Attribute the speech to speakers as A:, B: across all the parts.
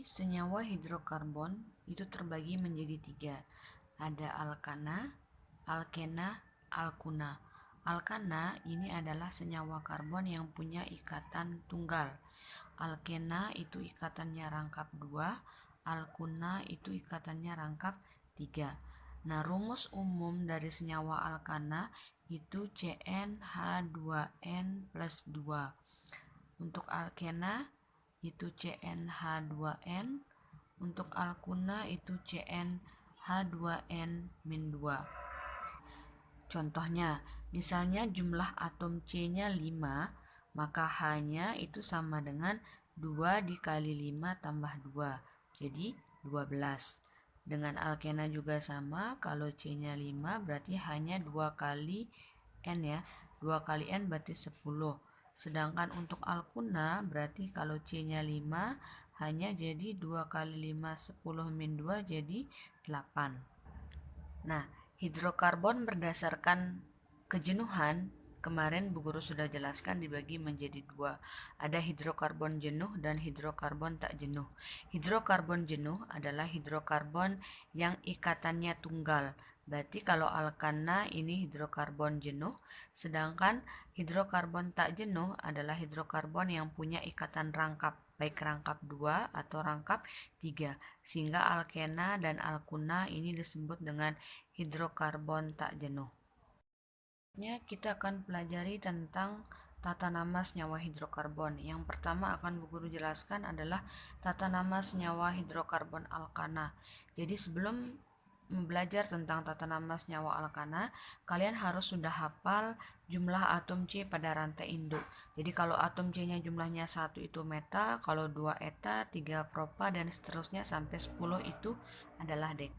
A: senyawa hidrokarbon itu terbagi menjadi 3. Ada alkana, alkena, alkuna. Alkana ini adalah senyawa karbon yang punya ikatan tunggal. Alkena itu ikatannya rangkap 2, alkuna itu ikatannya rangkap 3. Nah, rumus umum dari senyawa alkana itu CnH2n plus 2. Untuk alkena itu CnH2n, untuk alkuna itu CnH2n-2. Contohnya, misalnya jumlah atom C-nya 5, maka H-nya itu sama dengan 2 dikali 5 tambah 2, jadi 12. Dengan alkena juga sama, kalau C-nya 5 berarti H-nya 2 kali N ya, 2 kali N berarti 10. Sedangkan untuk alkuna berarti kalau C-nya 5, H-nya jadi 2 kali 5, 10 min 2 jadi 8. Nah, hidrokarbon berdasarkan kejenuhan, kemarin Bu Guru sudah jelaskan dibagi menjadi 2. Ada hidrokarbon jenuh dan hidrokarbon tak jenuh. Hidrokarbon jenuh adalah hidrokarbon yang ikatannya tunggal. Berarti kalau alkana ini hidrokarbon jenuh, sedangkan hidrokarbon tak jenuh adalah hidrokarbon yang punya ikatan rangkap, baik rangkap 2 atau rangkap 3. Sehingga alkena dan alkuna ini disebut dengan hidrokarbon tak jenuh. Kita akan pelajari tentang tata nama senyawa hidrokarbon. Yang pertama akan Bu Guru jelaskan adalah tata nama senyawa hidrokarbon alkana. Jadi sebelum belajar tentang tata nama senyawa alkana, kalian harus sudah hafal jumlah atom C pada rantai induk. Jadi kalau atom C-nya jumlahnya 1 itu meta, kalau 2 eta, 3 propa, dan seterusnya sampai 10 itu adalah dek.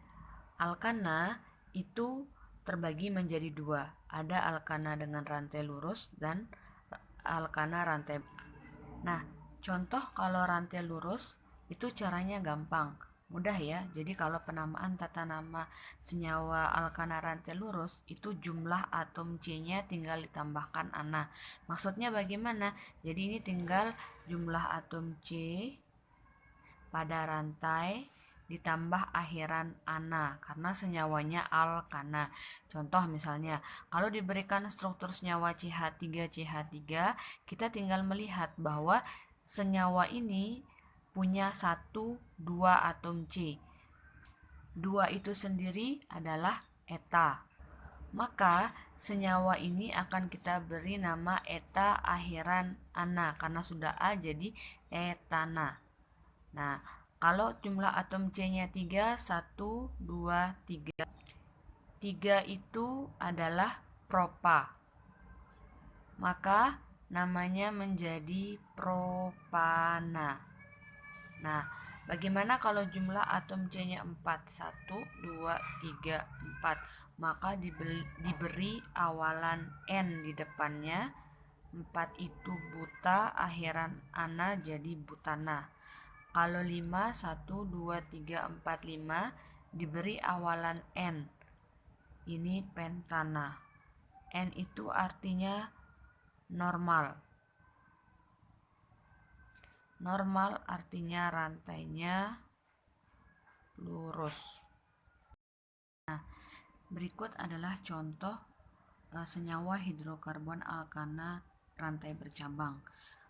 A: Alkana itu terbagi menjadi 2. Ada alkana dengan rantai lurus dan alkana rantai. Nah, contoh kalau rantai lurus itu caranya gampang, mudah ya. Jadi kalau penamaan tata nama senyawa alkana rantai lurus itu jumlah atom C-nya tinggal ditambahkan ana. Maksudnya bagaimana? Jadi ini tinggal jumlah atom C pada rantai ditambah akhiran ana karena senyawanya alkana. Contoh misalnya, kalau diberikan struktur senyawa CH3CH3, kita tinggal melihat bahwa senyawa ini punya 1, 2 atom C. 2 itu sendiri adalah eta. Maka senyawa ini akan kita beri nama eta akhiran ana karena sudah A jadi etana. Nah, kalau jumlah atom C-nya 3, 1, 2, 3. 3 itu adalah propa. Maka namanya menjadi propana. Nah, bagaimana kalau jumlah atom C-nya 4? 1, 2, 3, 4. Maka diberi awalan N di depannya. 4 itu buta, akhiran ana jadi butana. Kalau 5, 1, 2, 3, 4, 5 diberi awalan N. Ini pentana. N itu artinya normal. Normal artinya rantainya lurus. Nah, berikut adalah contoh senyawa hidrokarbon alkana rantai bercabang.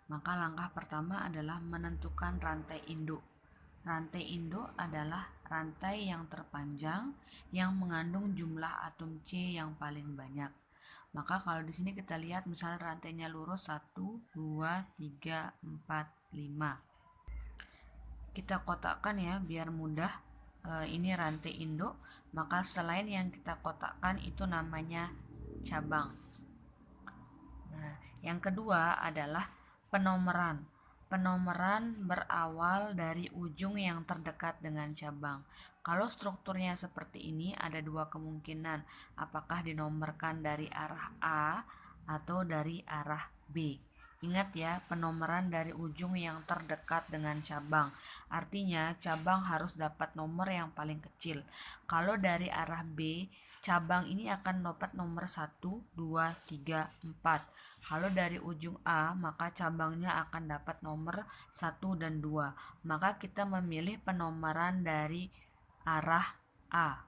A: Maka langkah pertama adalah menentukan rantai induk. Rantai induk adalah rantai yang terpanjang yang mengandung jumlah atom C yang paling banyak. Maka kalau di sini kita lihat misalnya rantainya lurus 1, 2, 3, 4, 5. Kita kotakkan ya biar mudah. Ini rantai induk, maka selain yang kita kotakkan itu namanya cabang. Nah, yang kedua adalah penomeran. Penomeran berawal dari ujung yang terdekat dengan cabang. Kalau strukturnya seperti ini ada 2 kemungkinan, apakah dinomorkan dari arah A atau dari arah B. Ingat ya, penomoran dari ujung yang terdekat dengan cabang. Artinya, cabang harus dapat nomor yang paling kecil. Kalau dari arah B, cabang ini akan dapat nomor 1, 2, 3, 4. Kalau dari ujung A, maka cabangnya akan dapat nomor 1 dan 2. Maka kita memilih penomoran dari arah A.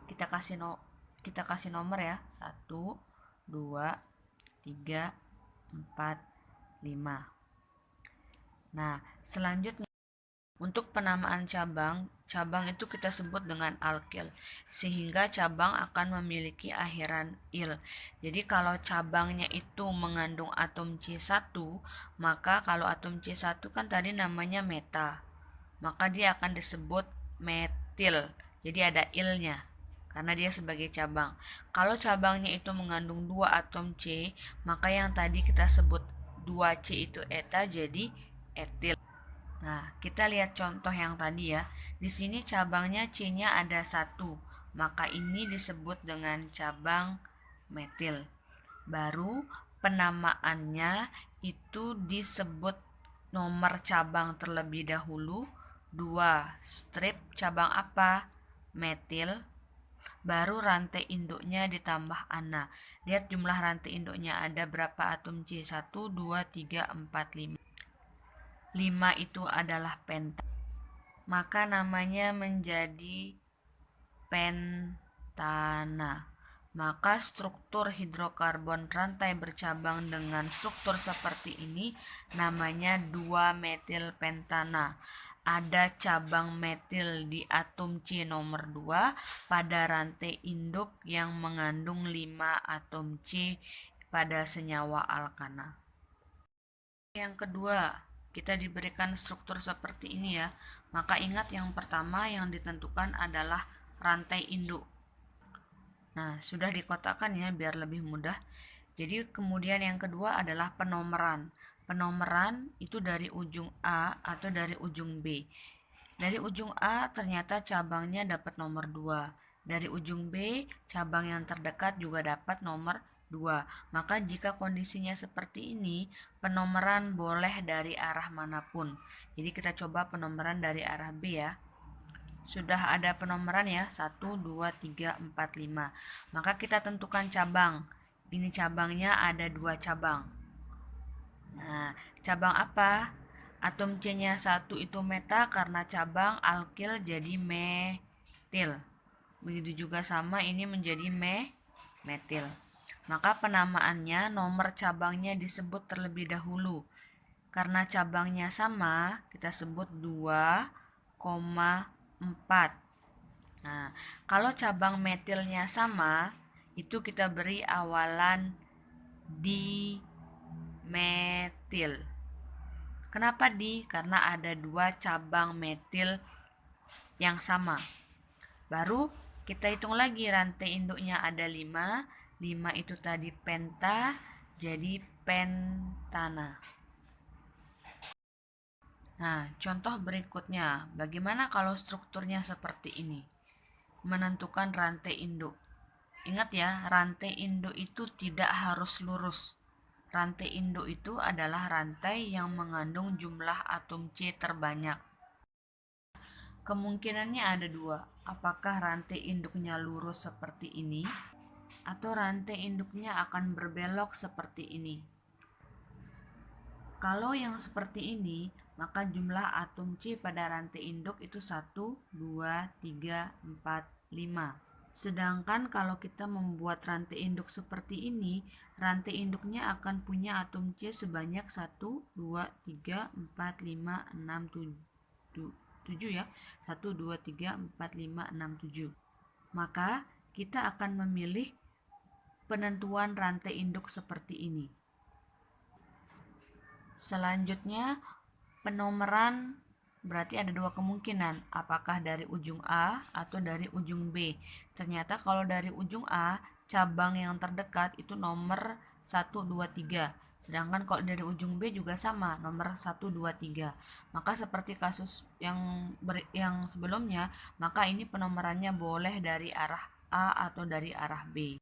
A: Kita kasih nomor ya. 1, 2, 3, 4, 5. Nah, selanjutnya untuk penamaan cabang, cabang itu kita sebut dengan alkil, sehingga cabang akan memiliki akhiran il. Jadi kalau cabangnya itu mengandung atom C1, maka kalau atom C1 kan tadi namanya meta, maka dia akan disebut metil. Jadi ada ilnya karena dia sebagai cabang. Kalau cabangnya itu mengandung 2 atom C, maka yang tadi kita sebut 2C itu eta jadi etil. Nah, kita lihat contoh yang tadi ya. Di sini cabangnya C-nya ada 1, maka ini disebut dengan cabang metil. Baru penamaannya itu disebut nomor cabang terlebih dahulu. 2 strip cabang apa? Metil. Baru rantai induknya ditambah ana. Lihat jumlah rantai induknya ada berapa atom C? 1, 2, 3, 4, 5. 5 itu adalah penta. Maka namanya menjadi pentana. Maka struktur hidrokarbon rantai bercabang dengan struktur seperti ini namanya 2-metil pentana. Ada cabang metil di atom C nomor 2 pada rantai induk yang mengandung 5 atom C pada senyawa alkana. Yang kedua, kita diberikan struktur seperti ini ya. Maka ingat yang pertama yang ditentukan adalah rantai induk. Nah, sudah dikotakkan ya biar lebih mudah. Jadi kemudian yang kedua adalah penomeran. Penomeran itu dari ujung A atau dari ujung B. Dari ujung A ternyata cabangnya dapat nomor 2. Dari ujung B, cabang yang terdekat juga dapat nomor 2. Maka jika kondisinya seperti ini, penomeran boleh dari arah manapun. Jadi kita coba penomeran dari arah B ya. Sudah ada penomeran ya, 1, 2, 3, 4, 5. Maka kita tentukan cabang. Ini cabangnya ada 2 cabang. Nah, cabang apa? Atom C-nya 1 itu meta karena cabang alkil jadi metil. Begitu juga sama ini menjadi metil. Maka penamaannya nomor cabangnya disebut terlebih dahulu. Karena cabangnya sama, kita sebut 2,4. Nah, kalau cabang metilnya sama, itu kita beri awalan dimetil. Kenapa di? Karena ada 2 cabang metil yang sama. Baru kita hitung lagi rantai induknya ada 5. 5 itu tadi penta, jadi pentana. Nah, contoh berikutnya, bagaimana kalau strukturnya seperti ini? Menentukan rantai induk. Ingat ya, rantai induk itu tidak harus lurus. Rantai induk itu adalah rantai yang mengandung jumlah atom C terbanyak. Kemungkinannya ada 2. Apakah rantai induknya lurus seperti ini? Atau rantai induknya akan berbelok seperti ini? Kalau yang seperti ini, maka jumlah atom C pada rantai induk itu 1, 2, 3, 4, 5. Sedangkan kalau kita membuat rantai induk seperti ini, rantai induknya akan punya atom C sebanyak 1, 2, 3, 4, 5, 6, 7 ya. 1, 2, 3, 4, 5, 6, 7. Maka kita akan memilih penentuan rantai induk seperti ini. Selanjutnya, penomeran berarti ada 2 kemungkinan, apakah dari ujung A atau dari ujung B. Ternyata kalau dari ujung A, cabang yang terdekat itu nomor 1, 2, 3. Sedangkan kalau dari ujung B juga sama, nomor 1, 2, 3. Maka seperti kasus yang sebelumnya, maka ini penomorannya boleh dari arah A atau dari arah B.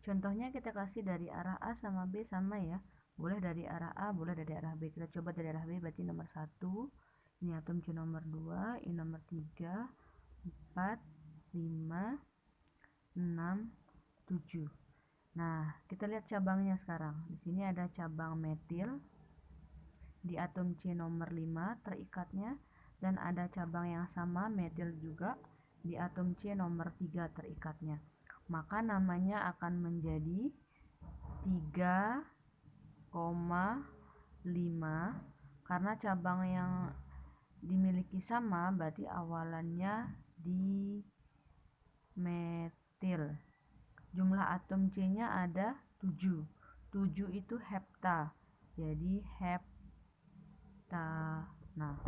A: Contohnya kita kasih dari arah A sama B sama ya. Boleh dari arah A, boleh dari arah B. Kita coba dari arah B, berarti nomor 1. Ini atom C nomor 2, ini nomor 3, 4, 5, 6, 7. Nah, kita lihat cabangnya sekarang. Di sini ada cabang metil di atom C nomor 5 terikatnya, dan ada cabang yang sama metil juga di atom C nomor 3 terikatnya. Maka namanya akan menjadi 3,5 karena cabang yang dimiliki sama, berarti awalannya di metil. Jumlah atom C-nya ada 7. 7 itu hepta. Jadi hepta. Nah,